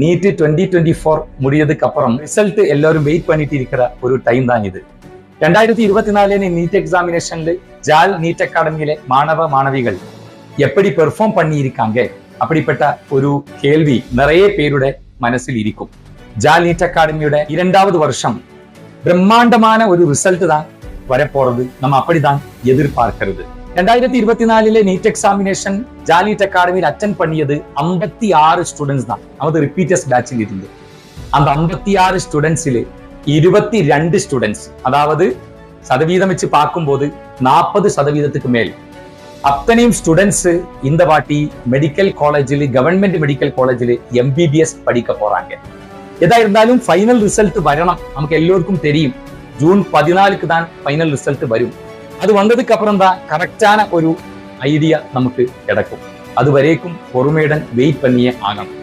NEET 2024 முடியதுக்கு அப்புறம் result எல்லாரும் wait பண்ணிட்டு இருக்கிற ஒரு டைம் தான் இது. 2024 நீட் எக்ஸாமினேஷன்ல ஜால் நீட் அகாடமியில மாணவ மாணவிகள் எப்படி பெர்ஃபார்ம் பண்ணி இருக்காங்க அப்படிப்பட்ட ஒரு கேள்வி நிறைய பேരുടെ മനസ്സിൽ ഇരിക്കും. ஜால் நீட் அகாடமியோட 2வது வருஷம் பிரம்மாண்டமான ஒரு ரிசல்ட் தான் வரப்போறது. நம்ம அப்படிதான் எதிர்பார்க்கிறது. 2024 நீட் எக்ஸாமினேஷன் ஜால் நீட் அகாடமியில் அட்டென்ட் பண்ணியது 56 ஸ்டூடெண்ட்ஸ் தான். நமது ரிப்பீட்டர்ஸ் பேட்சில் இருந்து அந்த 56 ஸ்டூடெண்ட்ஸில் 22 ஸ்டூடெண்ட்ஸ், அதாவது சதவீதம் வச்சு பார்க்கும்போது 40% மேல் அத்தனையும் ஸ்டூடெண்ட்ஸ் இந்த வாட்டி மெடிக்கல் காலேஜில், கவர்மெண்ட் மெடிக்கல் காலேஜில் MBBS படிக்க போறாங்க. எதா இருந்தாலும் ஃபைனல் ரிசல்ட் வரணும். நமக்கு எல்லோருக்கும் தெரியும் ஜூன் 14 தான் ஃபைனல் ரிசல்ட் வரும். அது வந்ததுக்கு அப்புறம் தான் கரெக்டான ஒரு ஐடியா நமக்கு கிடைக்கும். அது வரைக்கும் பொறுமையுடன் வெயிட் பண்ணியே ஆகணும்.